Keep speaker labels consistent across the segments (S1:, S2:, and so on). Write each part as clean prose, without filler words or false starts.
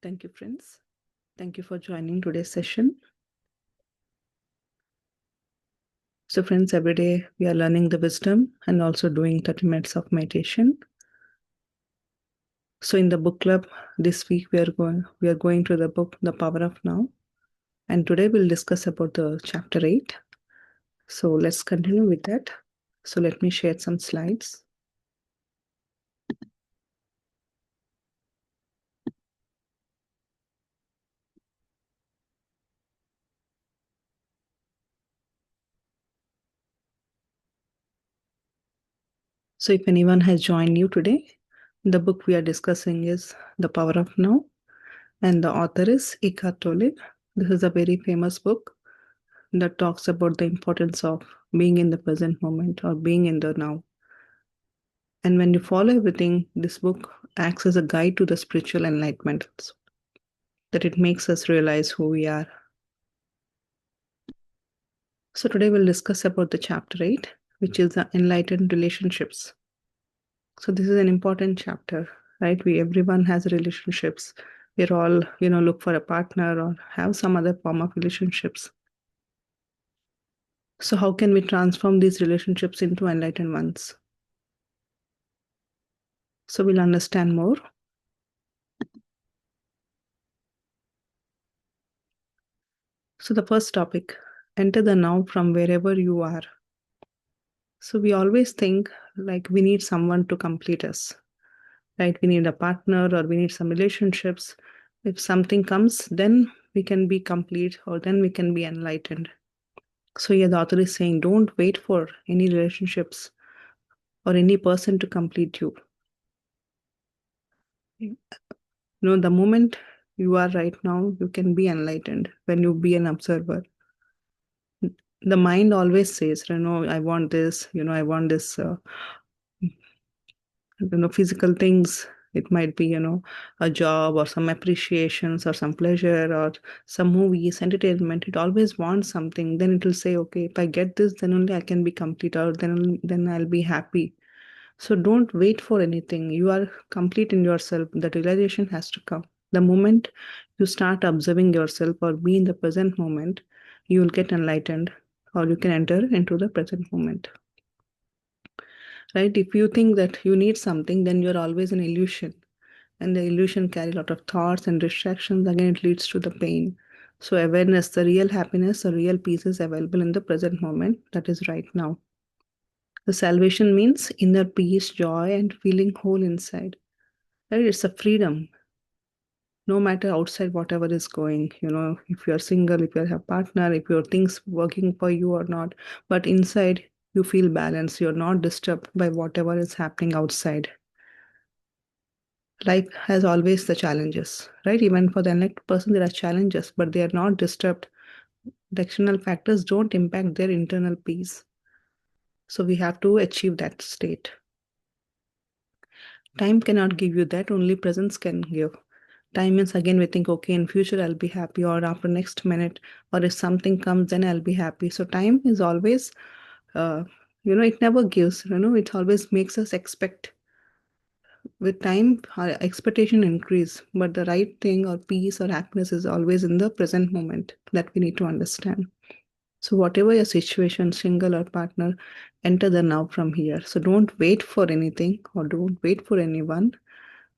S1: Thank you, friends. Thank you for joining today's session. So, friends, every day we are learning the wisdom and also doing 30 minutes of meditation. So, in the book club this week, we are going to the book The Power of Now, and today we'll discuss about the chapter 8. So, let's continue with that. So, let me share some slides. So, if anyone has joined you today, the book we are discussing is The Power of Now, and the author is Eckhart Tolle. This is a very famous book that talks about the importance of being in the present moment or being in the now. And when you follow everything, this book acts as a guide to the spiritual enlightenment, that it makes us realize who we are. So today we'll discuss about the chapter 8, which is the enlightened relationships. So this is an important chapter, right? Everyone has relationships. We're all, look for a partner or have some other form of relationships. So how can we transform these relationships into enlightened ones? So we'll understand more. So the first topic, enter the now from wherever you are. So we always think like we need someone to complete us, right? We need a partner or we need some relationships. If something comes, then we can be complete or then we can be enlightened. So here the author is saying, don't wait for any relationships or any person to complete you. The moment you are right now, you can be enlightened when you be an observer. The mind always says, I want this, I want this, physical things. It might be, a job or some appreciations or some pleasure or some movies, entertainment. It always wants something. Then it will say, okay, if I get this, then only I can be complete or then I'll be happy. So don't wait for anything. You are complete in yourself. That realization has to come. The moment you start observing yourself or be in the present moment, you will get enlightened or you can enter into the present moment. Right? If you think that you need something, then you're always an illusion. And the illusion carry a lot of thoughts and distractions. Again, it leads to the pain. So awareness, the real happiness, the real peace is available in the present moment. That is right now. The salvation means inner peace, joy, and feeling whole inside. Right? It's a freedom. No matter outside whatever is going, if you're single, if you have a partner, if your things working for you or not, but inside you feel balanced. You're not disturbed by whatever is happening outside. Life has always the challenges, right? Even for the enlightened person, there are challenges, but they are not disturbed. The external factors don't impact their internal peace. So we have to achieve that state. Time cannot give you that, only presence can give. Time means again we think, okay, in future I'll be happy, or after next minute, or if something comes, then I'll be happy. So time is always, it never gives, it always makes us expect. With time, our expectation increase, but the right thing or peace or happiness is always in the present moment that we need to understand. So whatever your situation, single or partner, enter the now from here. So don't wait for anything or don't wait for anyone.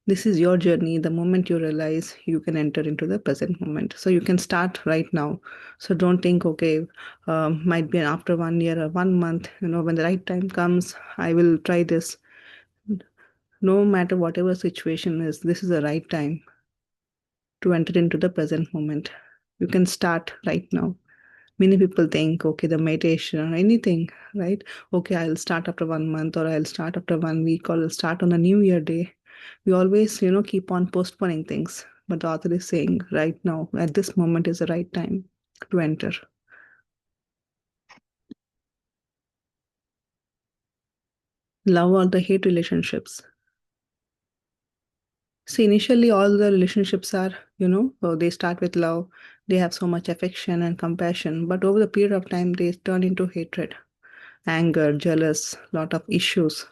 S1: This is your journey. The moment you realize, you can enter into the present moment. So you can start right now. So don't think, okay, might be after 1 year or 1 month, when the right time comes, I will try this. No matter whatever situation is, this is the right time to enter into the present moment. You can start right now. Many people think, okay, the meditation or anything, right? Okay, I'll start after 1 month or I'll start after 1 week or I'll start on a New Year day. We always, keep on postponing things. But the author is saying right now, at this moment is the right time to enter. Love or the hate relationships. See, initially, all the relationships are, they start with love. They have so much affection and compassion. But over the period of time, they turn into hatred, anger, jealous, lot of issues,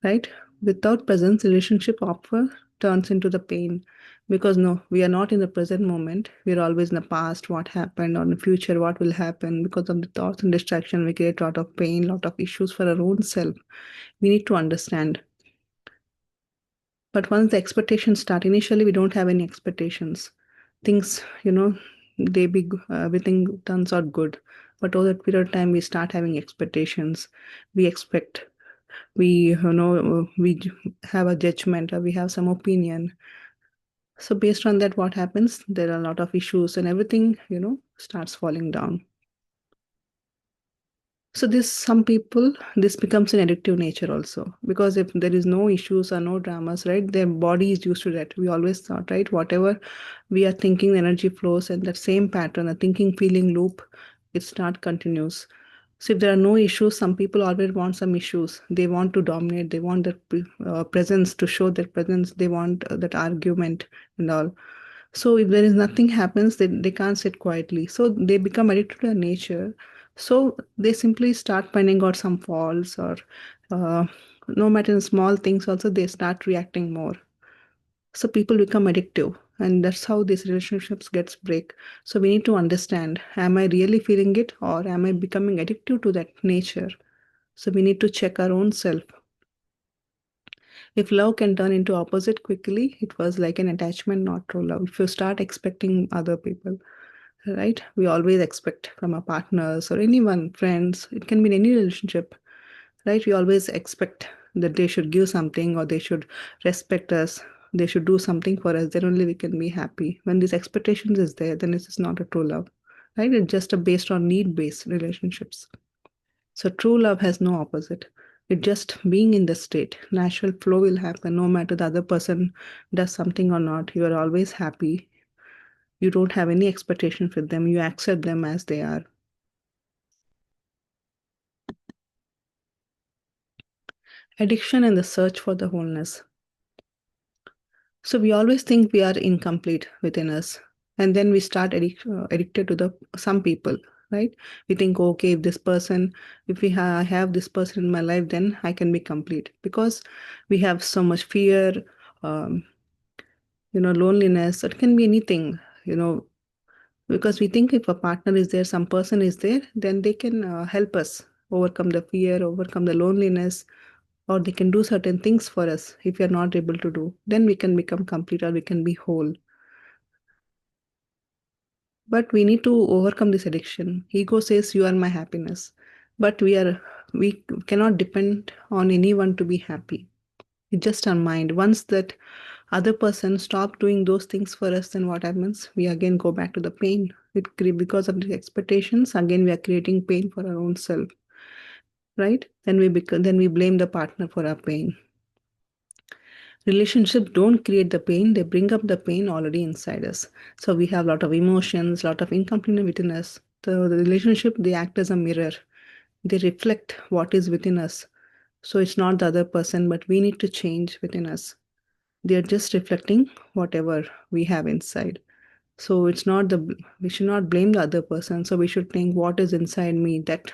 S1: right? Without presence, relationship offer turns into the pain. Because no, we are not in the present moment. We are always in the past, what happened, or in the future, what will happen. Because of the thoughts and distraction, we create a lot of pain, a lot of issues for our own self. We need to understand. But once the expectations start, initially we don't have any expectations. Things, everything turns out good. But over that period of time, we start having expectations. We expect, we have a judgment or we have some opinion. So based on that, what happens? There are a lot of issues and everything, starts falling down. So some people, this becomes an addictive nature also, because if there is no issues or no dramas, right, their body is used to that. We always thought, right, whatever we are thinking, the energy flows, and that same pattern, the thinking, feeling loop, it start continues. So if there are no issues, some people always want some issues. They want to dominate. They want that presence, to show their presence. They want that argument and all. So if there is nothing happens, they can't sit quietly. So they become addicted to their nature. So they simply start finding out some faults, or uh, no matter in small things also, they start reacting more. So people become addictive, and that's how these relationships gets break. So we need to understand, am I really feeling it, or am I becoming addictive to that nature? So we need to check our own self. If love can turn into opposite quickly, it was like an attachment, not true love. If you start expecting other people, right? We always expect from our partners or anyone, friends, it can be in any relationship, right? We always expect that they should give something, or they should respect us, they should do something for us, then only we can be happy. When these expectations is there, then this is not a true love, right? It's just a based on need-based relationships. So true love has no opposite. It just being in the state. Natural flow will happen no matter the other person does something or not. You are always happy. You don't have any expectations with them. You accept them as they are. Addiction and the search for the wholeness. So we always think we are incomplete within us, and then we start addicted to the some people, right? We think, okay, if this person, if I have this person in my life, then I can be complete, because we have so much fear, um, loneliness. It can be anything, because we think if a partner is there, some person is there, then they can help us overcome the fear, overcome the loneliness, or they can do certain things for us. If we are not able to do, then we can become complete, or we can be whole. But we need to overcome this addiction. Ego says you are my happiness, but we cannot depend on anyone to be happy. It's just our mind. Once that other person stop doing those things for us, then what happens? We again go back to the pain. Because of the expectations, again we are creating pain for our own self, right? Then we blame the partner for our pain. Relationships don't create the pain, they bring up the pain already inside us. So we have a lot of emotions, a lot of incompleteness within us. The relationship, they act as a mirror. They reflect what is within us. So it's not the other person, but we need to change within us. They're just reflecting whatever we have inside. So we should not blame the other person. So we should think, what is inside me that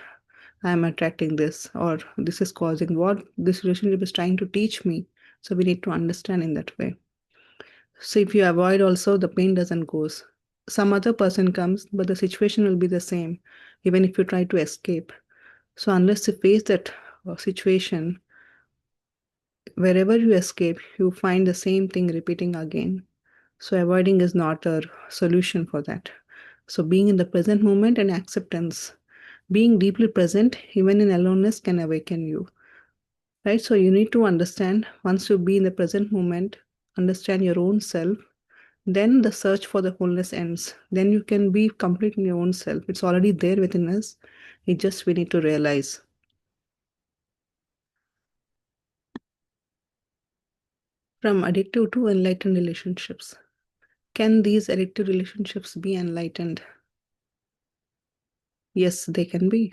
S1: I am attracting this, or this is causing what this relationship is trying to teach me. So we need to understand in that way. So if you avoid also, the pain doesn't goes. Some other person comes, but the situation will be the same, even if you try to escape. So unless you face that situation, wherever you escape, you find the same thing repeating again. So avoiding is not a solution for that. So being in the present moment and acceptance, being deeply present, even in aloneness, can awaken you. Right? So you need to understand, once you be in the present moment, understand your own self, then the search for the wholeness ends. Then you can be complete in your own self. It's already there within us. It just we need to realize. From addictive to enlightened relationships. Can these addictive relationships be enlightened? Yes, they can be.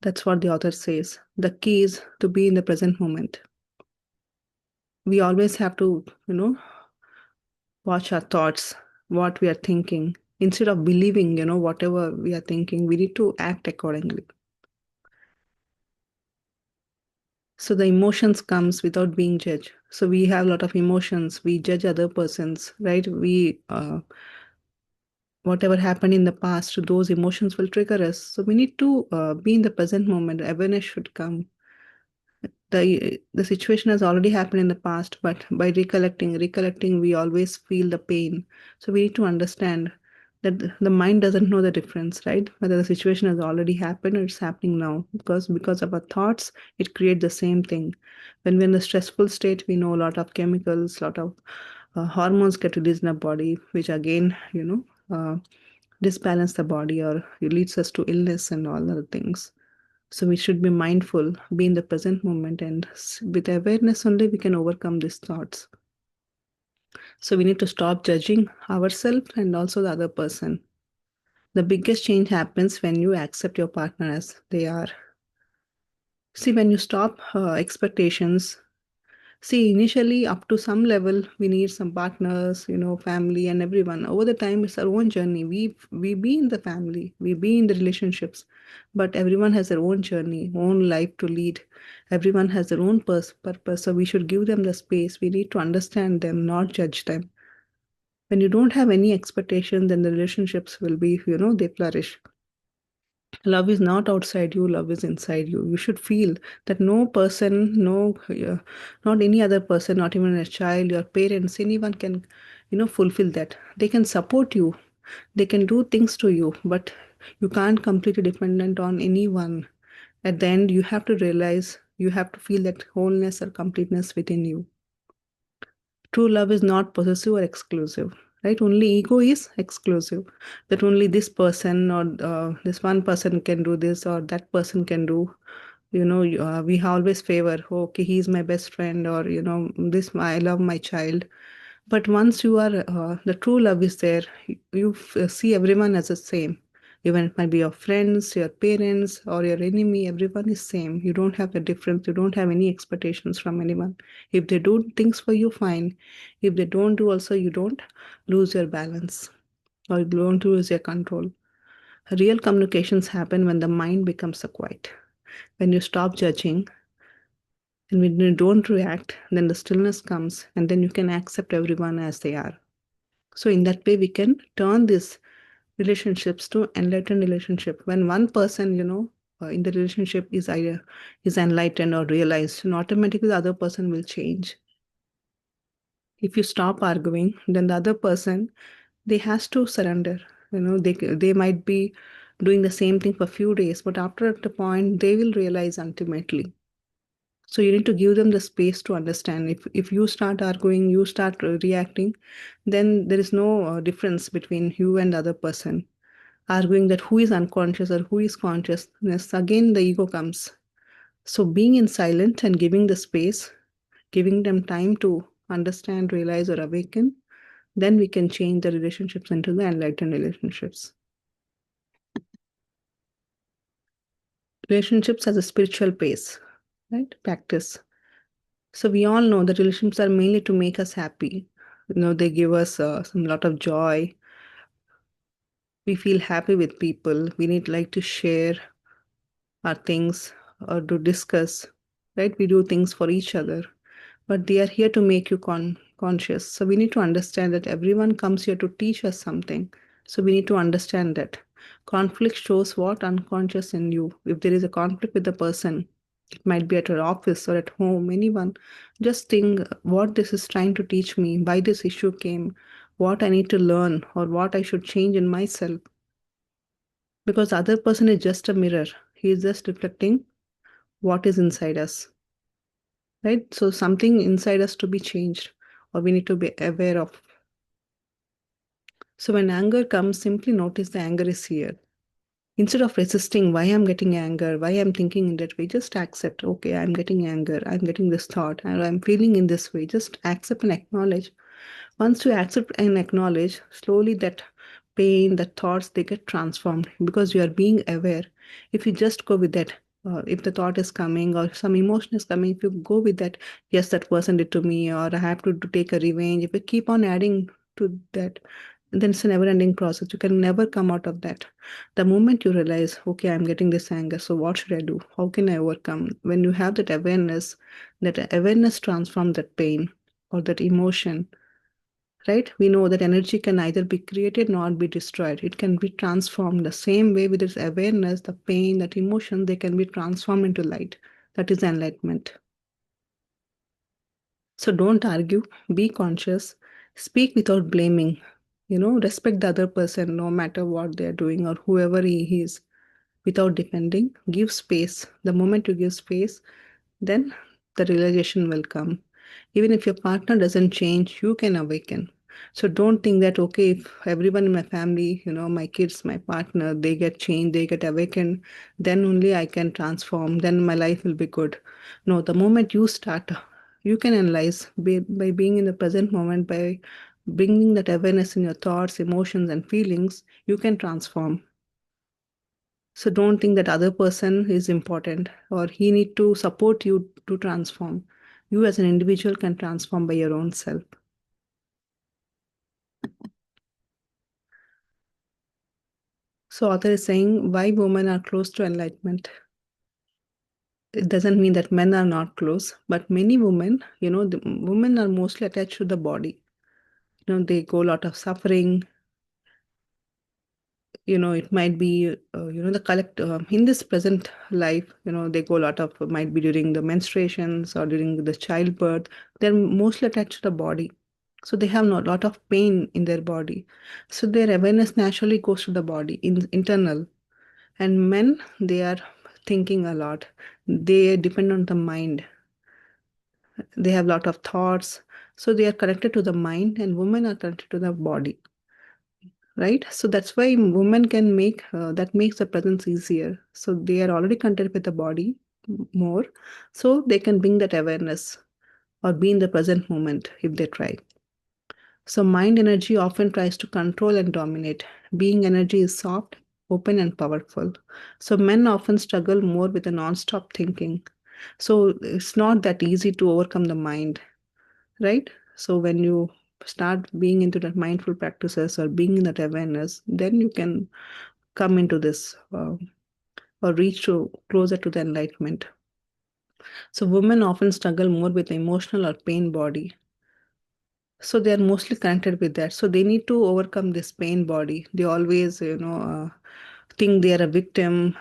S1: That's what the author says. The key is to be in the present moment. We always have to, watch our thoughts, what we are thinking. Instead of believing, whatever we are thinking, we need to act accordingly. So the emotions comes without being judged. So we have a lot of emotions. We judge other persons, right? We whatever happened in the past, those emotions will trigger us. So we need to be in the present moment. Awareness should come. The situation has already happened in the past, but by recollecting, we always feel the pain. So we need to understand that the mind doesn't know the difference, right? Whether the situation has already happened or it's happening now. Because of our thoughts, it creates the same thing. When we're in a stressful state, we know a lot of chemicals, a lot of hormones get released in our body, which again, disbalance the body or it leads us to illness and all other things. So we should be mindful, be in the present moment, and with awareness only we can overcome these thoughts. So we need to stop judging ourselves and also the other person. The biggest change happens when you accept your partner as they are. See, when you stop expectations, see, initially, up to some level, we need some partners, family and everyone. Over the time, it's our own journey. We be in the family, we be in the relationships, but everyone has their own journey, own life to lead. Everyone has their own purpose, so we should give them the space. We need to understand them, not judge them. When you don't have any expectation, then the relationships will be, they flourish. Love is not outside you, love is inside you. You should feel that no person, not any other person, not even a child, your parents, anyone can, fulfill that. They can support you, they can do things to you, but you can't completely dependent on anyone. At the end, you have to realize, you have to feel that wholeness or completeness within you. True love is not possessive or exclusive, right? Only ego is exclusive. That only this person or this one person can do this or that person can do. We always favor, "Oh, okay, he's my best friend," or, this, I love my child. But once you are, the true love is there, you see everyone as the same. Even it might be your friends, your parents, or your enemy, everyone is same. You don't have a difference. You don't have any expectations from anyone. If they do things for you, fine. If they don't do also, you don't lose your balance or you don't lose your control. Real communications happen when the mind becomes a quiet. When you stop judging and when you don't react, then the stillness comes and then you can accept everyone as they are. So in that way, we can turn these relationships to enlightened relationship. When one person, in the relationship is enlightened or realized, then automatically the other person will change. If you stop arguing, then the other person they has to surrender. They might be doing the same thing for a few days, but after the point, they will realize ultimately. So you need to give them the space to understand. If you start arguing, you start reacting, then there is no difference between you and the other person. Arguing that who is unconscious or who is consciousness, again the ego comes. So being in silent and giving the space, giving them time to understand, realize, or awaken, then we can change the relationships into the enlightened relationships. Relationships as a spiritual pace, right? Practice. So we all know that relationships are mainly to make us happy. They give us some lot of joy. We feel happy with people. We need like to share our things or to discuss, right? We do things for each other, but they are here to make you conscious. So we need to understand that everyone comes here to teach us something. So we need to understand that conflict shows what unconscious in you. If there is a conflict with the person, it might be at your office or at home, anyone, just think what this is trying to teach me, why this issue came, what I need to learn, or what I should change in myself. Because the other person is just a mirror. He is just reflecting what is inside us, right? So something inside us to be changed or we need to be aware of. So when anger comes, simply notice the anger is here. Instead of resisting why I'm getting anger, why I'm thinking in that way, just accept, okay, I'm getting anger, I'm getting this thought, and I'm feeling in this way. Just accept and acknowledge. Once you accept and acknowledge, slowly that pain, the thoughts, they get transformed because you are being aware. If you just go with that, if the thought is coming or some emotion is coming, if you go with that, yes, that person did to me, or I have to take a revenge, if you keep on adding to that, And then it's a never-ending process. You can never come out of that. The moment you realize, okay, I'm getting this anger, so what should I do? How can I overcome? When you have that awareness transforms that pain or that emotion, right? We know that energy can neither be created nor be destroyed. It can be transformed the same way with its awareness, the pain, that emotion, they can be transformed into light. That is enlightenment. So don't argue, be conscious, speak without blaming. Respect the other person no matter what they're doing or whoever he is without defending. Give space. The moment you give space, then the realization will come. Even if your partner doesn't change, you can awaken. So don't think that, okay, if everyone in my family, my kids, my partner, they get changed, they get awakened, then only I can transform, then my life will be good. No, the moment you start, you can analyze by being in the present moment, by bringing that awareness in your thoughts, emotions, and feelings, you can transform. So don't think that other person is important or he need to support you to transform. You as an individual can transform by your own self. So author is saying why women are close to enlightenment. It doesn't mean that men are not close, but many women, the women are mostly attached to the body. They go a lot of suffering. It might be the collect in this present life, they go a lot of, might be during the menstruations or during the childbirth. They're mostly attached to the body, so they have a lot of pain in their body, so their awareness naturally goes to the body in internal. And men, they are thinking a lot, they depend on the mind, they have a lot of thoughts, so they are connected to the mind, and women are connected to the body, right? So that's why women can make that makes the presence easier. So they are already connected with the body more, so they can bring that awareness or be in the present moment if they try. So mind energy often tries to control and dominate. Being energy is soft, open, and powerful. So men often struggle more with the non-stop thinking. So it's not that easy to overcome the mind, right? So when you start being into that mindful practices or being in that awareness, then you can come into this or reach to closer to the enlightenment. So women often struggle more with the emotional or pain body. So they are mostly connected with that. So they need to overcome this pain body. They always, think they are a victim.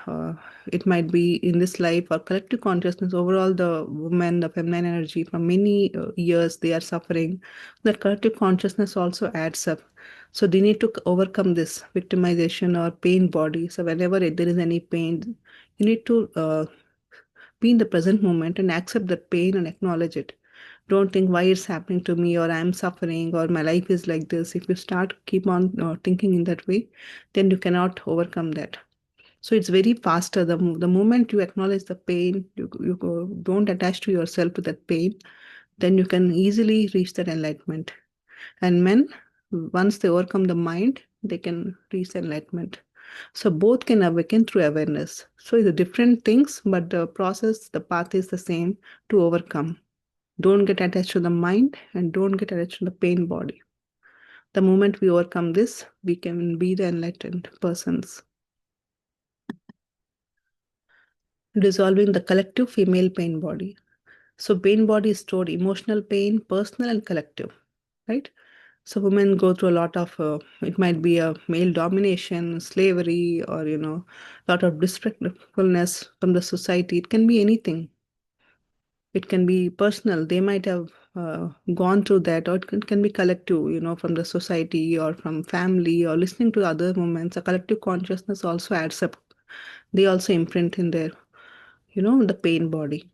S1: It might be in this life or collective consciousness. Overall, the woman, the feminine energy, from many years, they are suffering. That collective consciousness also adds up. So they need to overcome this victimization or pain body. So whenever there is any pain, you need to be in the present moment and accept that pain and acknowledge it. Don't think why it's happening to me or I'm suffering or my life is like this. If you start keep on thinking in that way, then you cannot overcome that. So it's very faster. The moment you acknowledge the pain, don't attach to yourself to that pain, then you can easily reach that enlightenment. And men, once they overcome the mind, they can reach enlightenment. So both can awaken through awareness. So it's different things, but the process, the path is the same to overcome. Don't get attached to the mind and don't get attached to the pain body. The moment we overcome this, we can be the enlightened persons. Dissolving the collective female pain body. So pain body is stored emotional pain, personal and collective, right? So women go through a lot of, it might be a male domination, slavery, or, a lot of disrespectfulness from the society. It can be anything. It can be personal. They might have gone through that, or it can be collective, from the society or from family or listening to other moments. A collective consciousness also adds up. They also imprint in their, the pain body.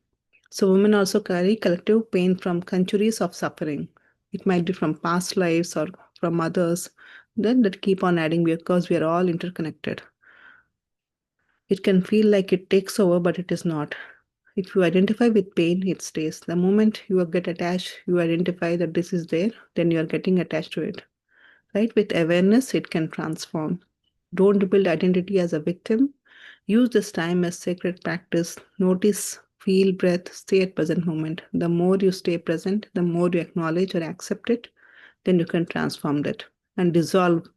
S1: So women also carry collective pain from centuries of suffering. It might be from past lives or from others. Then that keep on adding because we are all interconnected. It can feel like it takes over, but it is not. If you identify with pain, it stays. The moment you get attached, you identify that this is there, then you are getting attached to it. Right? With awareness, it can transform. Don't build identity as a victim. Use this time as sacred practice. Notice, feel, breath, stay at present moment. The more you stay present, the more you acknowledge or accept it, then you can transform that. and dissolve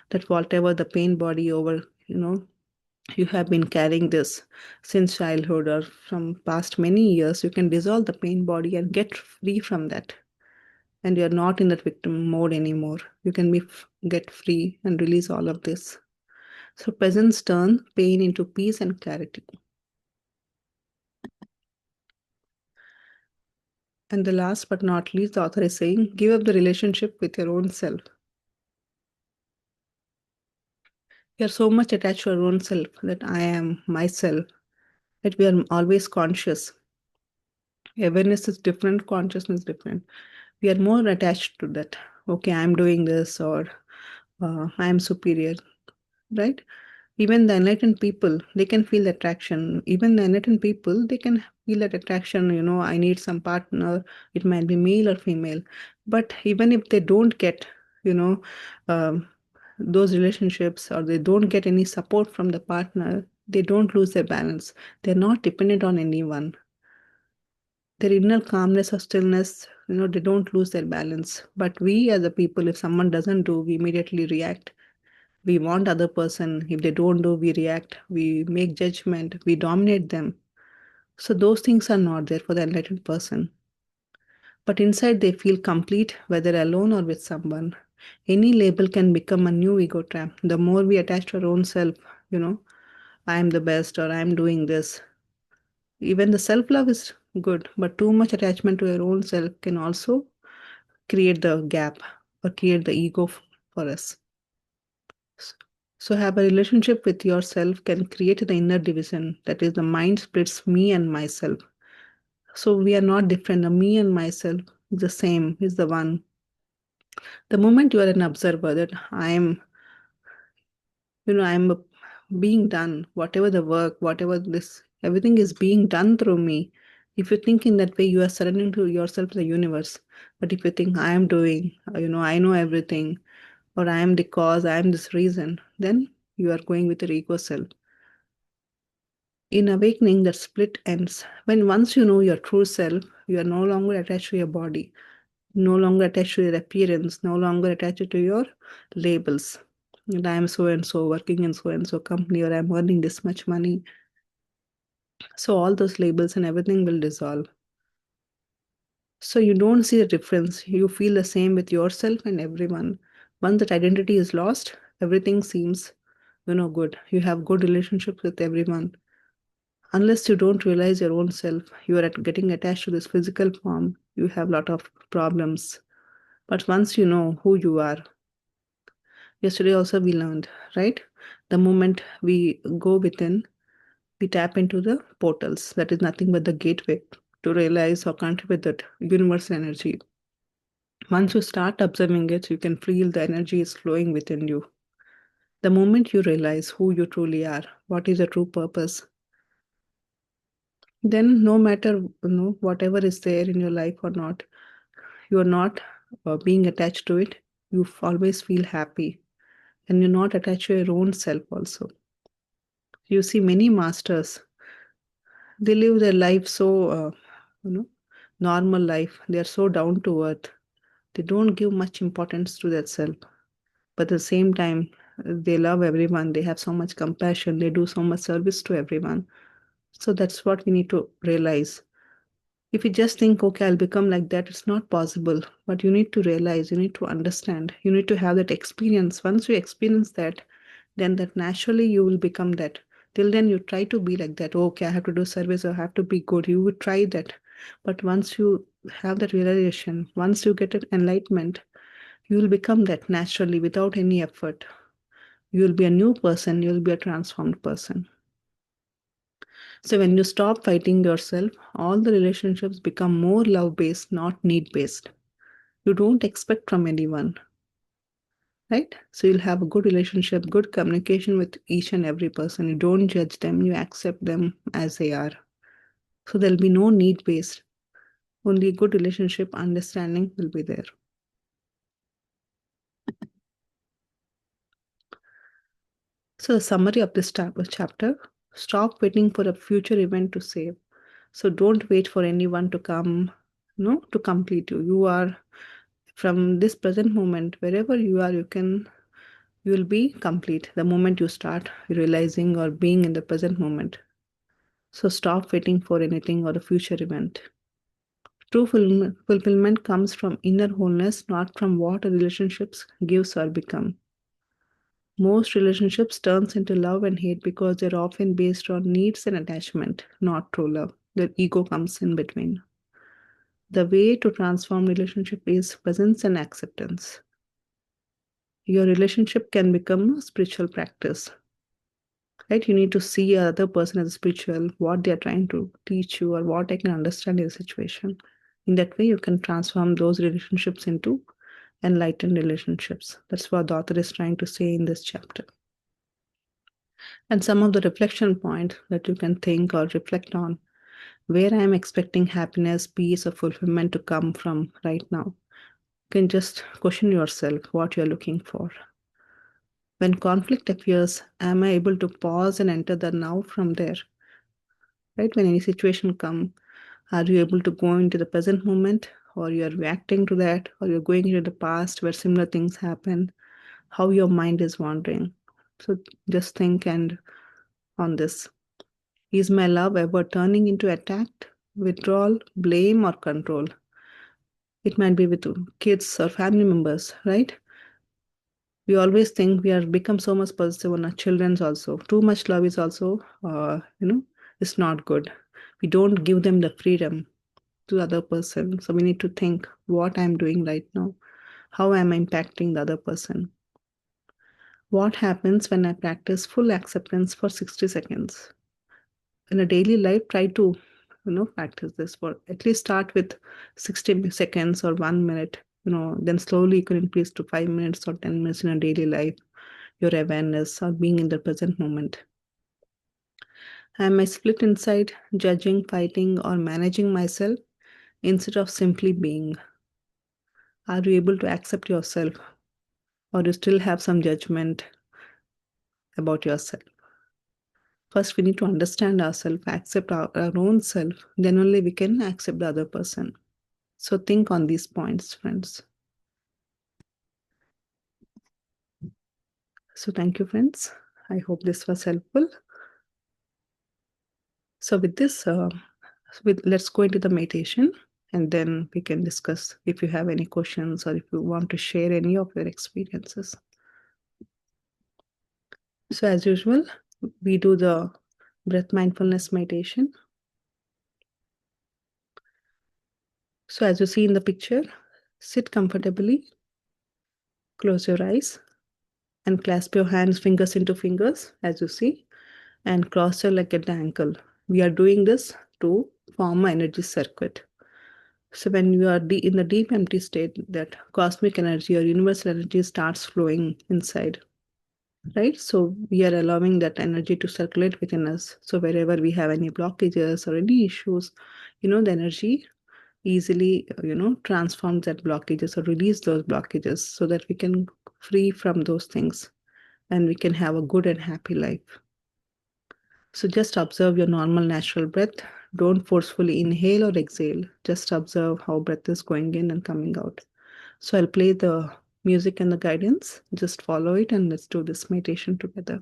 S1: that whatever the pain body over, you have been carrying this since childhood or from past many years. You can dissolve the pain body and get free from that. And you're not in that victim mode anymore. You can get free and release all of this. So presence turn pain into peace and clarity. And the last but not least, the author is saying, give up the relationship with your own self. We are so much attached to our own self that I am myself, that we are always conscious. Awareness is different, consciousness is different. We are more attached to that. Okay, I'm doing this, or I am superior, right? Even the enlightened people, they can feel attraction. Even the enlightened people, they can feel that attraction. I need some partner. It might be male or female. But even if they don't get, you know, um, those relationships, or they don't get any support from the partner, they don't lose their balance. They're not dependent on anyone. Their inner calmness or stillness, they don't lose their balance. But we as a people, if someone doesn't do, we immediately react. We want other person. If they don't do, we react. We make judgment. We dominate them. So those things are not there for the enlightened person. But inside they feel complete, whether alone or with someone. Any label can become a new ego trap. The more we attach to our own self, you know, I am the best or I am doing this. Even the self-love is good, but too much attachment to your own self can also create the gap or create the ego for us. So have a relationship with yourself can create the inner division. That is, the mind splits me and myself. So we are not different. The me and myself is the same, is the one. The moment you are an observer that I'm being done, whatever the work, whatever this, everything is being done through me. If you think in that way, you are surrendering to yourself, the universe. But if you think I am doing, I know everything, or I am the cause, I am this reason, then you are going with your ego self. In awakening, that split ends. When once you know your true self, you are no longer attached to your body, no longer attached to your appearance, no longer attached to your labels. And I am so and so working in so and so company, or I'm earning this much money. So all those labels and everything will dissolve. So you don't see the difference. You feel the same with yourself and everyone. Once that identity is lost, everything seems, good. You have good relationships with everyone. Unless you don't realize your own self, you are getting attached to this physical form, you have a lot of problems. But once you know who you are, yesterday also we learned, right? The moment we go within, we tap into the portals. That is nothing but the gateway to realize or contribute that universal energy. Once you start observing it, you can feel the energy is flowing within you. The moment you realize who you truly are, what is the true purpose, then no matter whatever is there in your life or not, you are not being attached to it. You always feel happy, and you're not attached to your own self also. You see many masters, they live their life so you know normal life. They are so down to earth. They don't give much importance to their self, but at the same time, they love everyone. They have so much compassion. They do so much service to everyone. So that's what we need to realize. If you just think, okay, I'll become like that, it's not possible. But you need to realize, you need to understand, you need to have that experience. Once you experience that, then that naturally you will become that. Till then, you try to be like that. Okay, I have to do service, I have to be good. You would try that. But once you have that realization, once you get an enlightenment, you will become that naturally without any effort. You will be a new person, you will be a transformed person. So when you stop fighting yourself, all the relationships become more love-based, not need-based. You don't expect from anyone, right? So you'll have a good relationship, good communication with each and every person. You don't judge them, you accept them as they are. So there'll be no need-based. Only good relationship, understanding will be there. So the summary of this chapter, stop waiting for a future event to save. So don't wait for anyone to come, to complete you. You are From this present moment, wherever you are, you will be complete the moment you start realizing or being in the present moment. So stop waiting for anything or a future event. True fulfillment comes from inner wholeness, not from what a relationships gives or become. Most relationships turns into love and hate because they're often based on needs and attachment, not true love. The ego comes in between. The way to transform relationship is presence and acceptance. Your relationship can become a spiritual practice, right? You need to see other person as spiritual, what they are trying to teach you or what I can understand in the situation. In that way, you can transform those relationships into enlightened relationships. That's what the author is trying to say in this chapter. And some of the reflection points that you can think or reflect on, where I am expecting happiness, peace, or fulfillment to come from right now. You can just question yourself what you're looking for. When conflict appears, am I able to pause and enter the now from there? Right? When any situation comes, are you able to go into the present moment, or you're reacting to that, or you're going into the past where similar things happen? How your mind is wandering. So just think and on this. Is my love ever turning into attack, withdrawal, blame, or control? It might be with kids or family members, right? We always think we are become so much possessive on our children's also. Too much love is also, it's not good. We don't give them the freedom to the other person. So we need to think what I'm doing right now. How am I impacting the other person? What happens when I practice full acceptance for 60 seconds? In a daily life, try to practice this for at least start with 60 seconds or 1 minute, then slowly you can increase to 5 minutes or 10 minutes in a daily life, your awareness or being in the present moment. Am I split inside judging, fighting, or managing myself instead of simply being? Are you able to accept yourself, or you still have some judgment about yourself? First, we need to understand ourselves, accept our own self. Then only we can accept the other person. So think on these points, friends. So thank you, friends. I hope this was helpful. So with this, let's go into the meditation, and then we can discuss if you have any questions or if you want to share any of your experiences. So as usual, we do the breath mindfulness meditation. So as you see in the picture, sit comfortably, close your eyes, and clasp your hands, fingers into fingers, as you see, and cross your leg at the ankle. We are doing this to form an energy circuit. So when you are in the deep empty state, that cosmic energy or universal energy starts flowing inside, right? So we are allowing that energy to circulate within us. So wherever we have any blockages or any issues, the energy easily, transforms that blockages or release those blockages so that we can free from those things and we can have a good and happy life. So just observe your normal natural breath. Don't forcefully inhale or exhale. Just observe how breath is going in and coming out. So I'll play the music and the guidance. Just follow it and let's do this meditation together.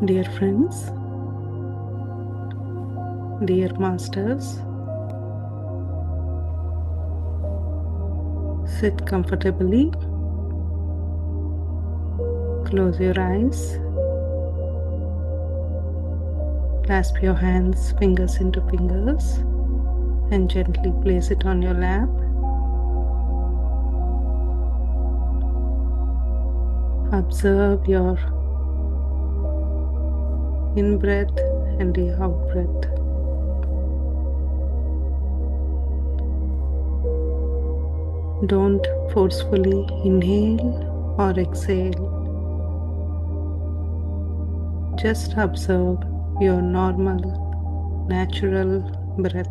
S1: Dear friends, dear masters, sit comfortably, close your eyes, clasp your hands, fingers into fingers, and gently place it on your lap. Observe your in-breath and the out-breath. Don't forcefully inhale or exhale. Just observe your normal, natural breath.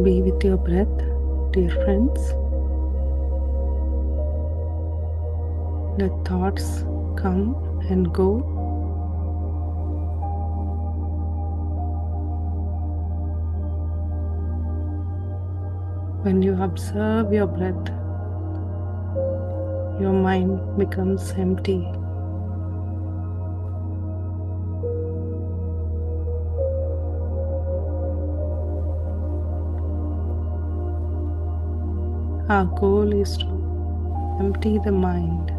S1: Be with your breath, dear friends. Let thoughts come and go. When you observe your breath, your mind becomes empty. Our goal is to empty the mind.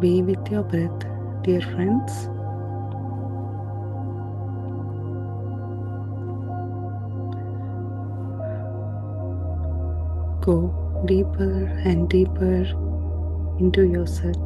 S1: Be with your breath, dear friends. Go deeper and deeper into yourself.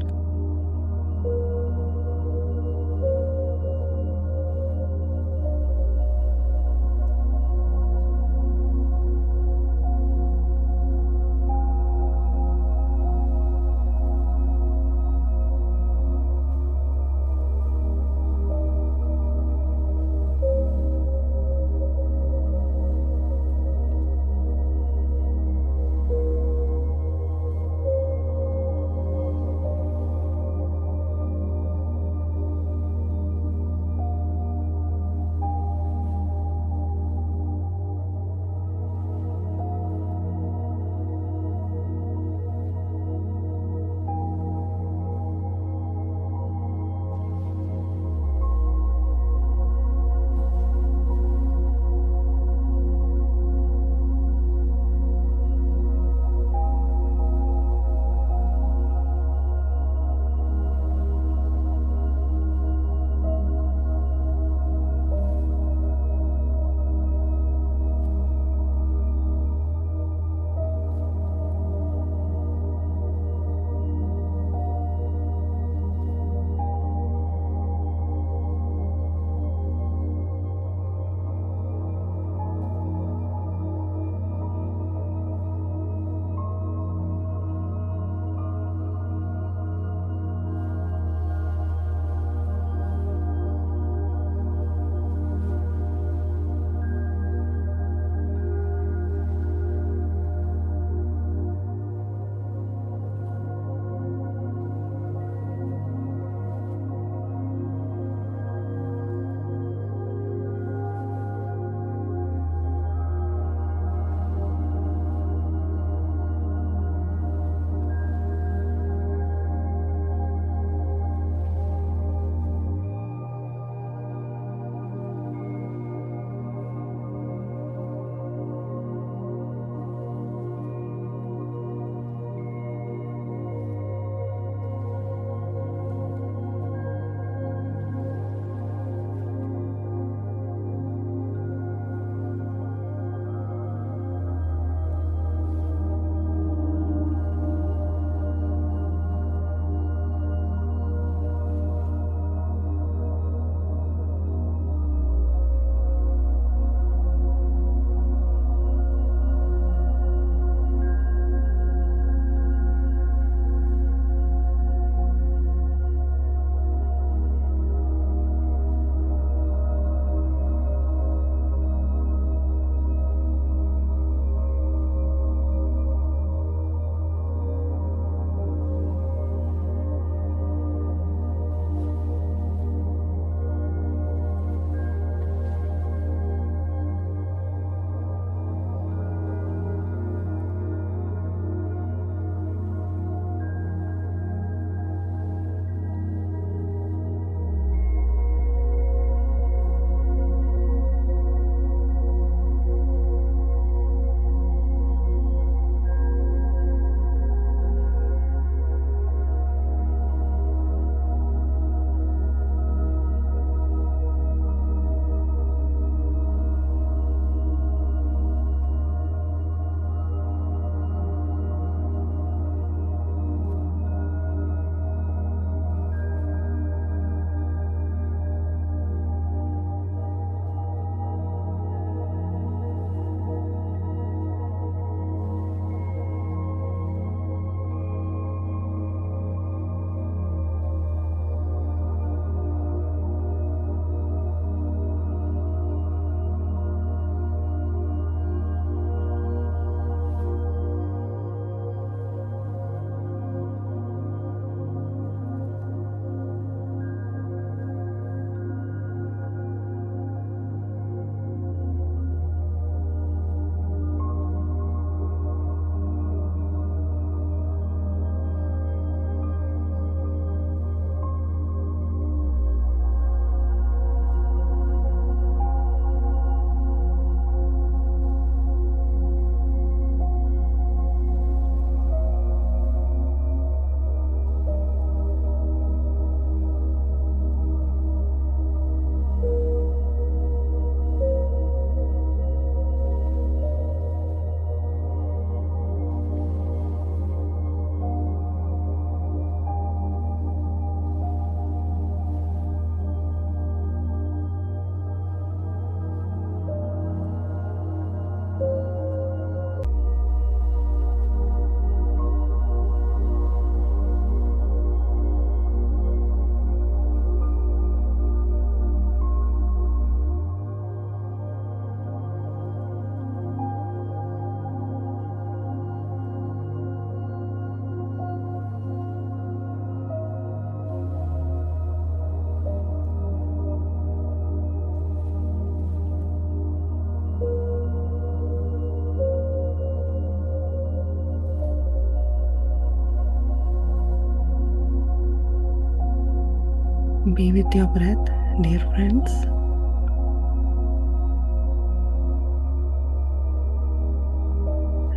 S1: Be with your breath, dear friends.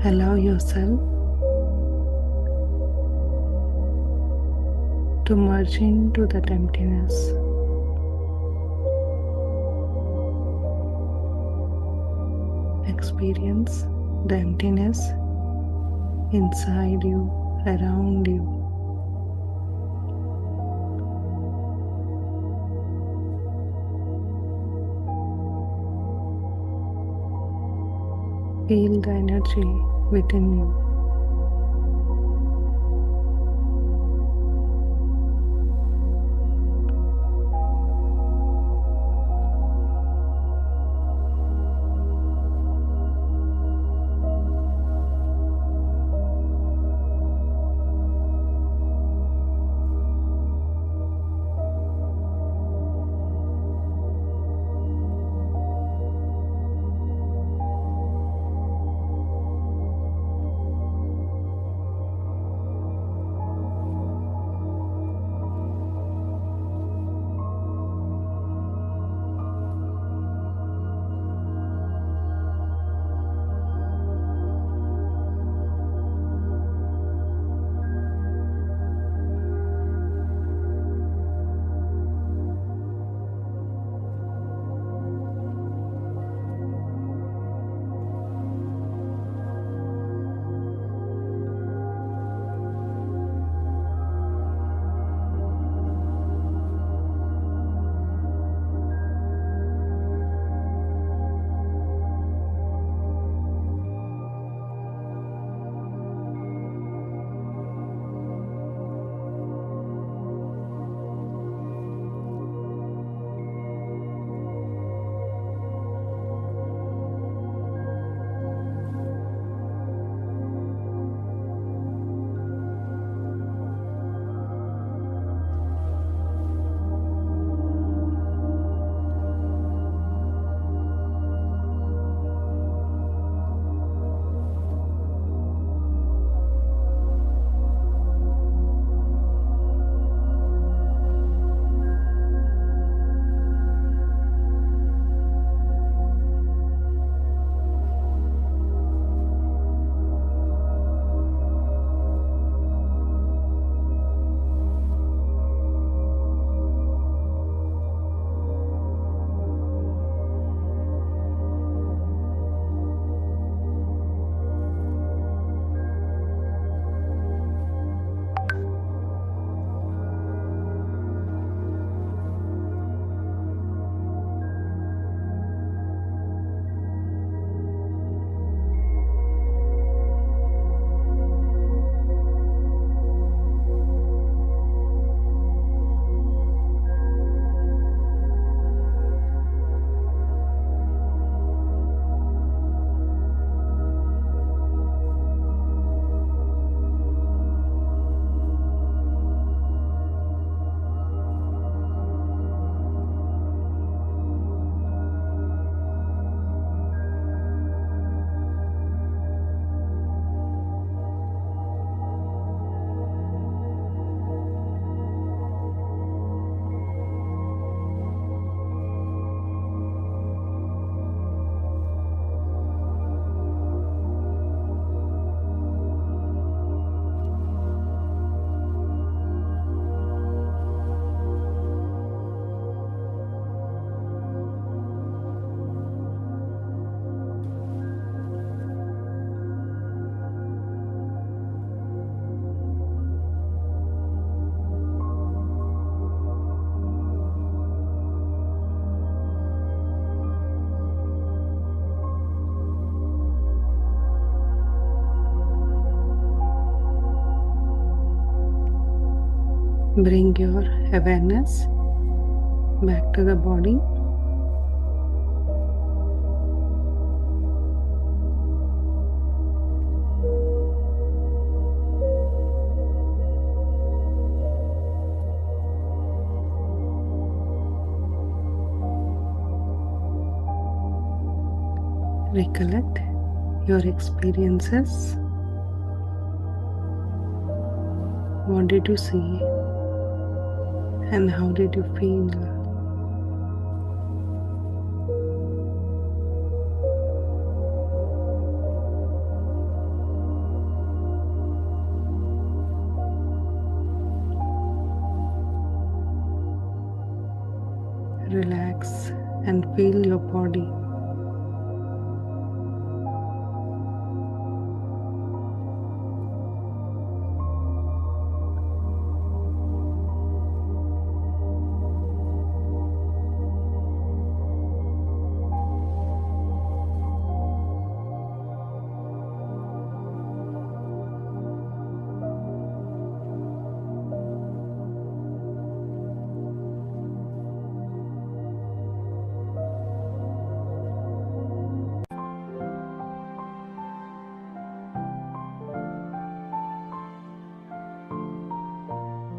S1: Allow yourself to merge into that emptiness. Experience the emptiness inside you, around you. Feel the energy within you. Bring your awareness back to the body. Recollect your experiences. What did you see And how did you feel? Relax and feel your body.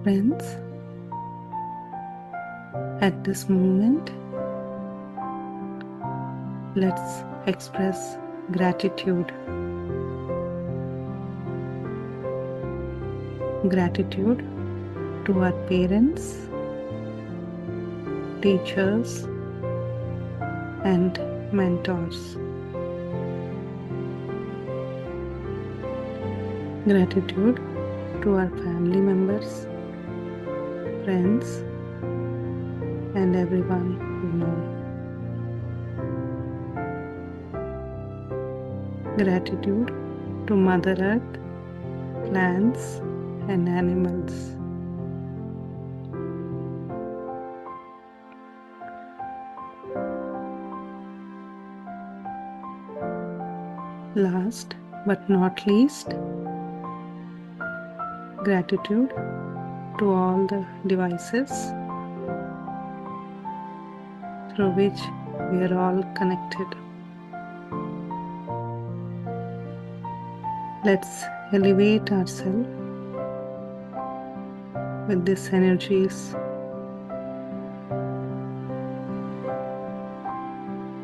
S1: Friends, at this moment, let's express gratitude. Gratitude to our parents, teachers, and mentors. Gratitude to our family members, friends, and everyone we know. Gratitude to Mother Earth, plants, and animals. Last but not least, gratitude to all the devices through which we are all connected. Let's elevate ourselves with these energies,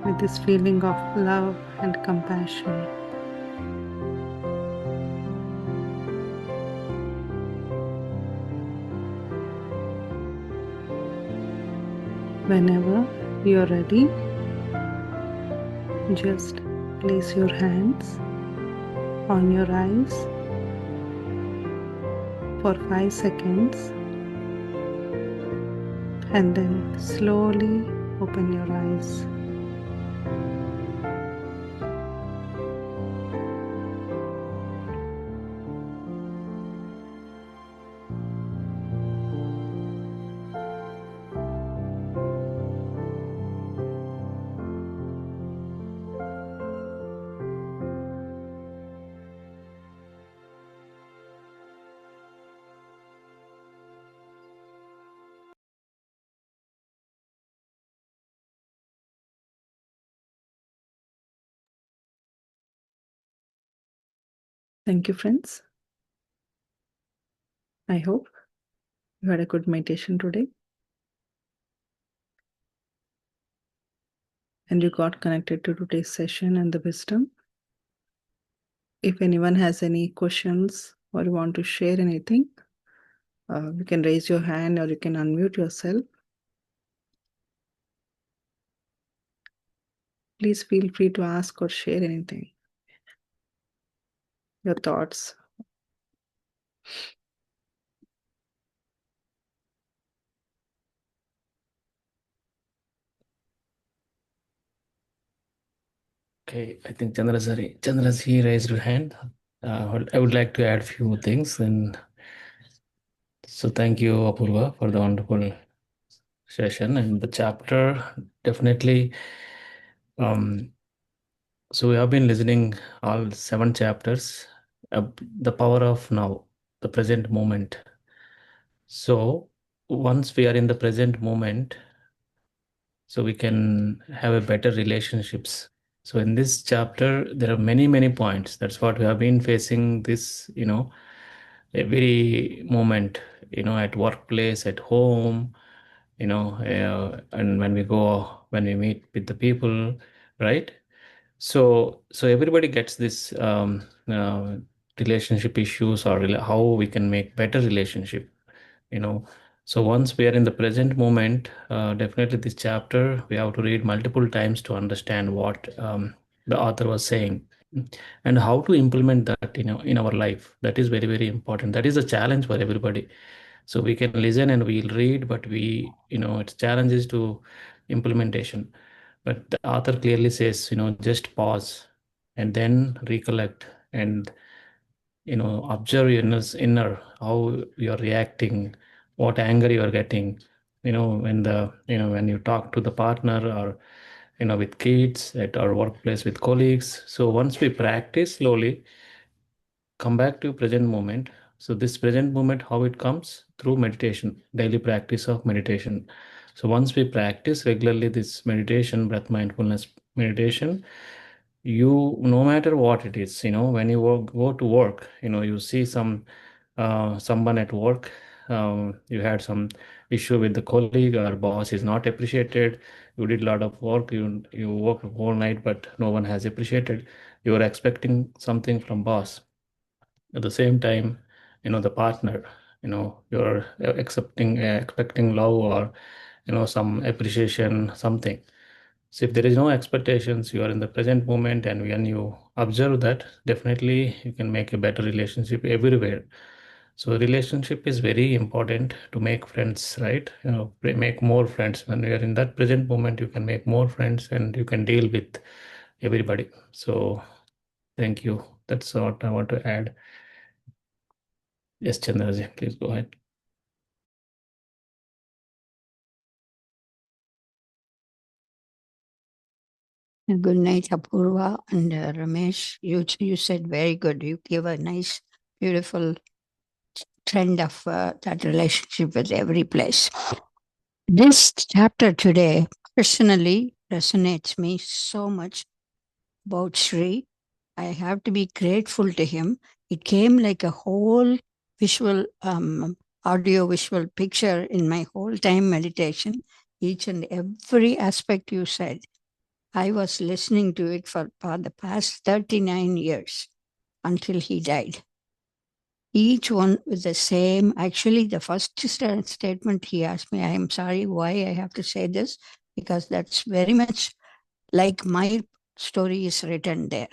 S1: with this feeling of love and compassion. Whenever you're ready, just place your hands on your eyes for 5 seconds and then slowly open your eyes. Thank you, friends. I hope you had a good meditation today and you got connected to today's session and the wisdom. If anyone has any questions or you want to share anything, you can raise your hand or you can unmute yourself. Please feel free to ask or share anything, your thoughts.
S2: Okay, I think Chandra's he raised her hand. I would like to add few things. And so thank you, Apurva, for the wonderful session and the chapter. Definitely. So we have been listening all 7 chapters. The power of now, the present moment. So once we are in the present moment, so we can have a better relationships. So in this chapter there are many points. That's what we have been facing this, every moment, at workplace, at home, and when we meet with the people, right? So everybody gets this relationship issues, or how we can make better relationship, you know So once we are in the present moment, definitely this chapter we have to read multiple times to understand what the author was saying and how to implement that in our life. That is very, very important. That is a challenge for everybody. So we can listen and we'll read, but its challenge is to implementation. But the author clearly says, just pause and then recollect and observe your inner how you're reacting, what anger you are getting, when you talk to the partner or with kids at our workplace with colleagues. So once we practice slowly, come back to present moment. So this present moment, how it comes? Through meditation, daily practice of meditation. So once we practice regularly this meditation, breath mindfulness meditation, you, no matter what it is, when you go to work, you see someone at work, you had some issue with the colleague or boss is not appreciated. You did a lot of work, you worked whole night, but no one has appreciated. You are expecting something from boss. At the same time, the partner, you're expecting love or some appreciation, something. So if there is no expectations, you are in the present moment, and when you observe that, definitely you can make a better relationship everywhere. So relationship is very important to make friends, right? Make more friends. When you are in that present moment, you can make more friends and you can deal with everybody. So thank you. That's what I want to add. Yes, Chandraji, please go ahead.
S3: Good night, Apurva and Ramesh. You said very good. You gave a nice, beautiful trend of that relationship with every place. This chapter today personally resonates me so much about Sri. I have to be grateful to him. It came like a whole visual, audio visual picture in my whole time meditation. Each and every aspect you said, I was listening to it for the past 39 years until he died. Each one with the same, actually, the first statement he asked me, I am sorry why I have to say this, because that's very much like my story is written there.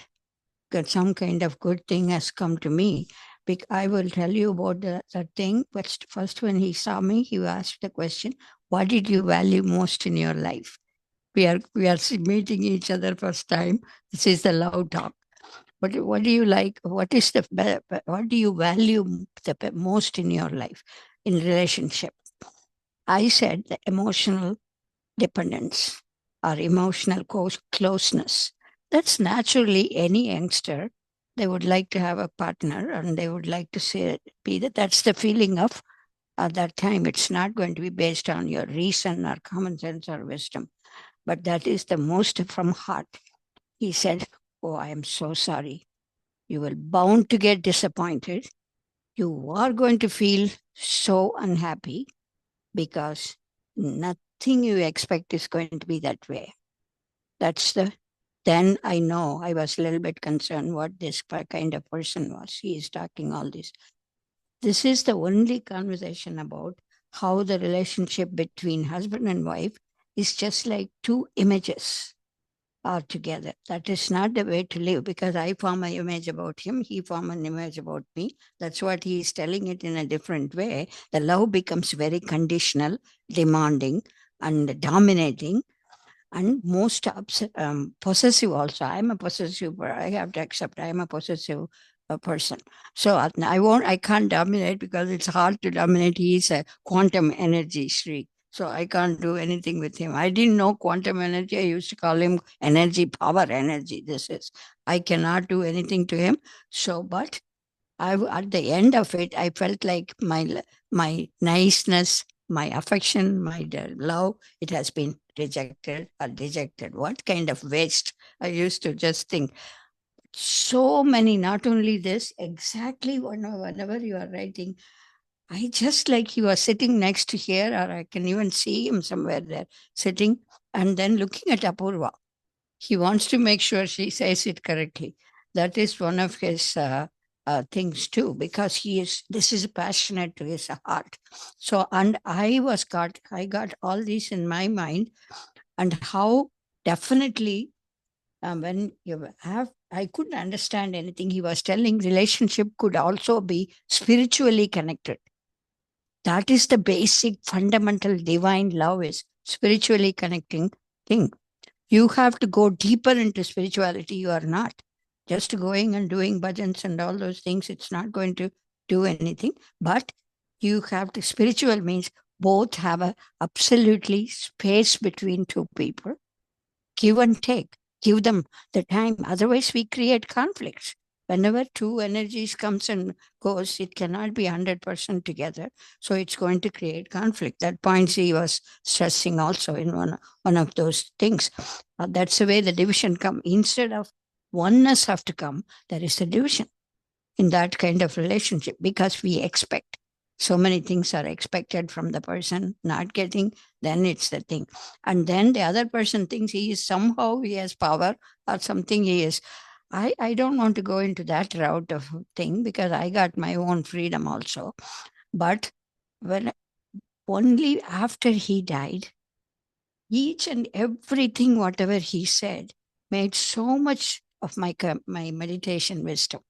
S3: That some kind of good thing has come to me. I will tell you about that thing. But first, when he saw me, he asked the question, what did you value most in your life? We are meeting each other first time. This is the love talk. What do you like? What do you value the most in your life in relationship? I said the emotional dependence or emotional closeness. That's naturally any youngster. They would like to have a partner and they would like to say be that that's the feeling of at that time. It's not going to be based on your reason or common sense or wisdom, but that is the most from heart. He said, oh, I am so sorry. You will bound to get disappointed. You are going to feel so unhappy because nothing you expect is going to be that way. That's the then I know I was a little bit concerned what this kind of person was. He is talking all this. This is the only conversation about how the relationship between husband and wife is just like two images are together. That is not the way to live because I form an image about him, he form an image about me. That's what he is telling it in a different way. The love becomes very conditional, demanding, and dominating, and most possessive also. I'm a possessive, I have to accept I'm a possessive person. So I can't dominate because it's hard to dominate. He's a quantum energy Sri. So I can't do anything with him. I didn't know quantum energy. I used to call him energy, power energy. This is, I cannot do anything to him. So, but at the end of it, I felt like my niceness, my affection, my love, it has been rejected or dejected. What kind of waste? I used to just think so many. Not only this, exactly whenever you are writing, I just like he was sitting next to here, or I can even see him somewhere there sitting and then looking at Apurva. He wants to make sure she says it correctly. That is one of his things too, because this is passionate to his heart. So, and I got all this in my mind, and how definitely when you have, I couldn't understand anything he was telling. Relationship could also be spiritually connected. That is the basic fundamental divine love, is spiritually connecting thing. You have to go deeper into spirituality. You are not just going and doing bhajans and all those things. It's not going to do anything. But you have to, spiritual means both have a absolutely space between two people. Give and take. Give them the time. Otherwise, we create conflicts. Whenever two energies comes and goes, it cannot be 100% together. So it's going to create conflict. That point he was stressing also in one of those things. That's the way the division come. Instead of oneness have to come, there is a division in that kind of relationship, because we expect. So many things are expected from the person, not getting, then it's the thing. And then the other person thinks he has power or something he is. I don't want to go into that route of thing, because I got my own freedom also. But when only after he died, each and everything, whatever he said, made so much of my meditation wisdom.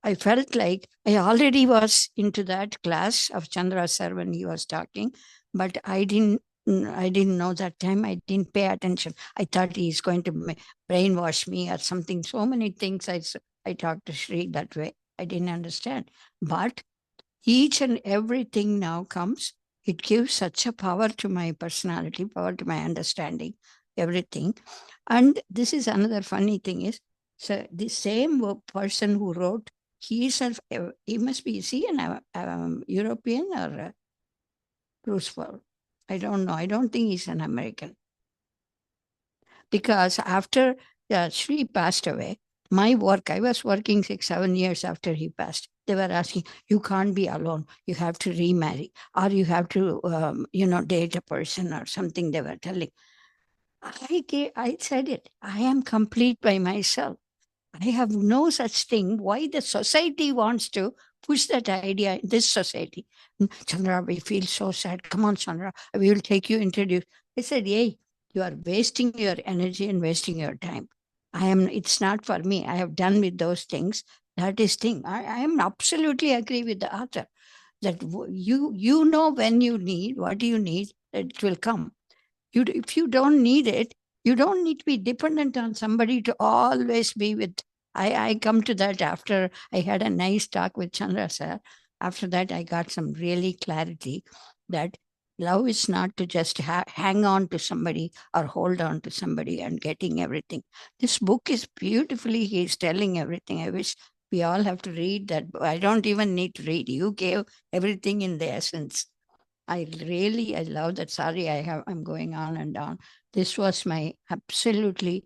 S3: I felt like I already was into that class of Chandra sir when he was talking, but I didn't know that time. I didn't pay attention. I thought he's going to brainwash me or something. So many things I talked to Sri that way. I didn't understand. But each and everything now comes. It gives such a power to my personality, power to my understanding, everything. And this is another funny thing is, so the same person who wrote, he must be, is he an European or Roosevelt? I don't know. I don't think he's an American. Because after Sri passed away, my work, I was working 6-7 years after he passed. They were asking, you can't be alone. You have to remarry, or you have to, date a person or something they were telling. I said it. I am complete by myself. I have no such thing. Why the society wants to push that idea in this society? Chandra, we feel so sad. Come on, Chandra, we will take you, introduce. I said, hey, you are wasting your energy and wasting your time. It's not for me. I have done with those things. That is thing. I am absolutely agree with the author that you know when you need, what do you need, it will come. If you don't need it, you don't need to be dependent on somebody to always be with. I come to that after I had a nice talk with Chandra sir. After that, I got some really clarity that love is not to just hang on to somebody or hold on to somebody and getting everything. This book is beautifully, he's telling everything. I wish we all have to read that. I don't even need to read. You gave everything in the essence. I love that. Sorry, I'm going on and on. This was absolutely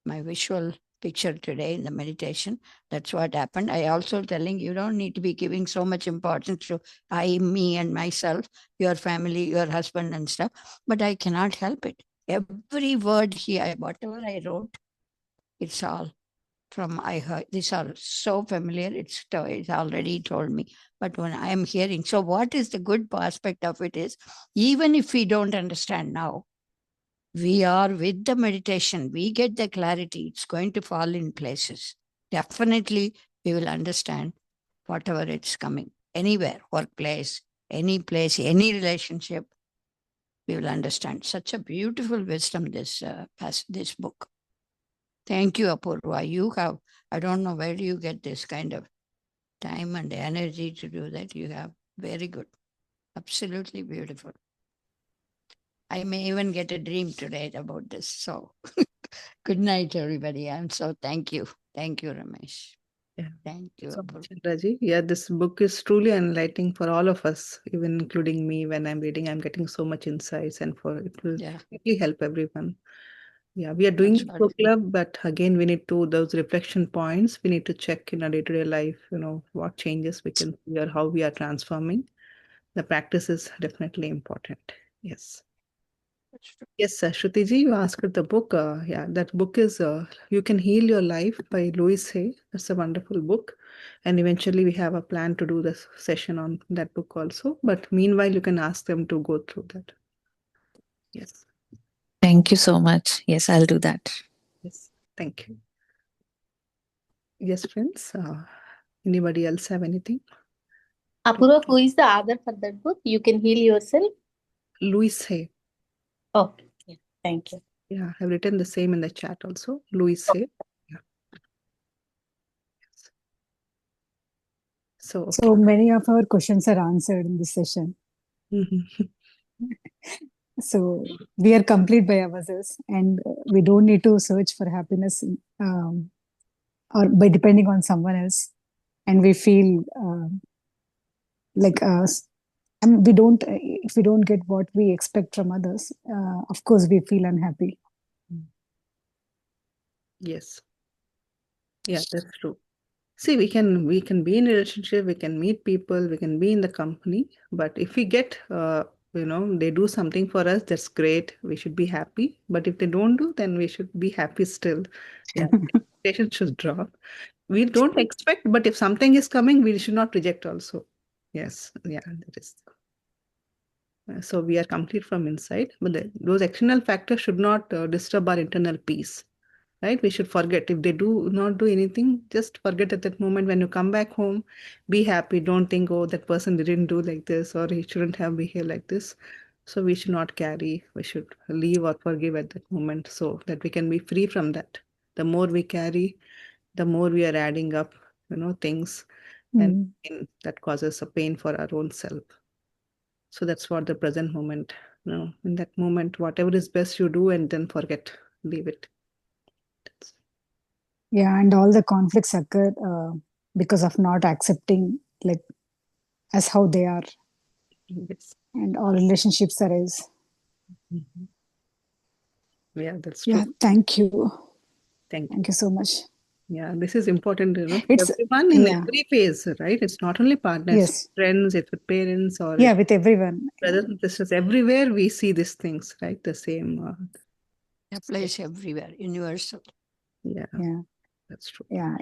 S3: my visual picture today in the meditation. That's what happened. I also telling you don't need to be giving so much importance to me and myself, your family, your husband and stuff, but I cannot help it. Every word here, whatever I wrote, it's all from I heard. These are so familiar. It's already told me. But when I am hearing, so what is the good aspect of it is, even if we don't understand now, we are with the meditation, we get the clarity. It's going to fall in places. Definitely, we will understand whatever it's coming. Anywhere, workplace, any place, any relationship, we will understand. Such a beautiful wisdom, this book. Thank you, Apurva. I don't know where do you get this kind of time and energy to do that. You have very good. Absolutely beautiful. I may even get a dream today about this. So good night, everybody. Thank you. Thank you, Ramesh.
S1: Yeah.
S3: Thank you,
S1: So
S3: Apurva.
S1: much, Raji. Yeah, this book is truly enlightening for all of us, even including me. When I'm reading, I'm getting so much insights, and it will really help everyone. Yeah, we are doing
S3: That's
S1: the
S3: what
S1: book club, but again, we need to those reflection points. We need to check in our day-to-day life, what changes we can see or how we are transforming. The practice is definitely important. Yes. Yes, Shruti ji, you asked the book. Yeah, that book is You Can Heal Your Life by Louise Hay. That's a wonderful book. And eventually we have a plan to do this session on that book also. But meanwhile, you can ask them to go through that. Yes.
S4: Thank you so much. Yes, I'll do that.
S1: Yes. Thank you. Yes, friends. Anybody else have anything?
S5: Apurva, who is the author for that book? You Can Heal Yourself.
S1: Louise Hay.
S5: Okay. Yeah. Thank you.
S1: Yeah, I've written the same in the chat also. Louise Hay. Yeah. Yes. So,
S6: So many of our questions are answered in this session.
S1: Mhm.
S6: So we are complete by ourselves, and we don't need to search for happiness or by depending on someone else. And we feel like we don't if we don't get what we expect from others, of course we feel unhappy.
S1: Yes. Yeah, that's true. See, we can be in a relationship, we can meet people, we can be in the company, but if we get they do something for us, that's great. We should be happy. But if they don't do, then we should be happy still. Yeah. Expectation should drop. We don't expect, but if something is coming, we should not reject also. Yes. Yeah, that is. So we are complete from inside, but those external factors should not disturb our internal peace. Right? We should forget. If they do not do anything, just forget at that moment. When you come back home, be happy. Don't think, oh, that person didn't do like this or he shouldn't have behaved like this. So we should not carry. We should leave or forgive at that moment so that we can be free from that. The more we carry, the more we are adding up, things, and that causes a pain for our own self. So that's what the present moment, in that moment, whatever is best you do and then forget, leave it.
S6: Yeah, and all the conflicts occur because of not accepting like as how they are,
S1: Yes.
S6: and all relationships arise.
S1: Mhm. Yeah, that's
S6: Yeah,
S1: true.
S6: thank you.
S1: Thank
S6: Thank you so much.
S1: Yeah, this is important, for
S6: It's
S1: everyone in
S6: yeah,
S1: every phase, right? It's not only partners,
S6: yes,
S1: friends, it's with parents or
S6: yeah,
S1: it's
S6: with everyone.
S1: brothers and sisters. Everywhere we see these things, right? The same.
S3: It applies everywhere, universal.
S1: Yeah,
S6: Yeah,
S1: that's true.
S6: yeah,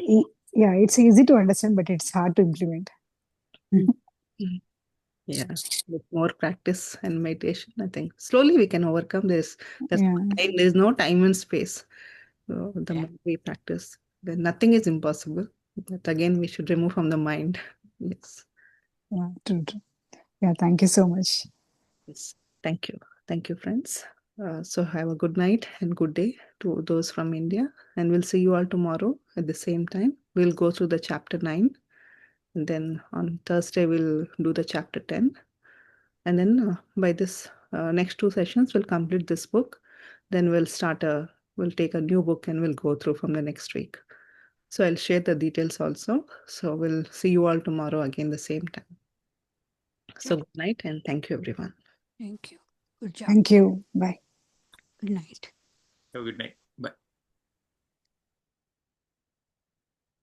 S6: yeah. It's easy to understand, but it's hard to implement.
S1: Mhm. Yeah, with more practice and meditation, I think slowly we can overcome this. That's
S6: Yeah,
S1: time. There's no time and space. So the more we practice, then nothing is impossible. But again, we should remove from the mind. Yes.
S6: yeah, true, true. Yeah, thank you so much.
S1: Yes. Thank you. Thank you, friends. So have a good night and good day to those from India. And we'll see you all tomorrow at the same time. We'll go through the chapter 9. And then on Thursday, we'll do the chapter 10. And then by this next 2 sessions, we'll complete this book. Then we'll take a new book and we'll go through from the next week. So I'll share the details also. So we'll see you all tomorrow again the same time. So good night and thank you, everyone.
S3: Thank you. Good job.
S6: Thank you. Bye.
S3: Good night.
S2: Have a good night.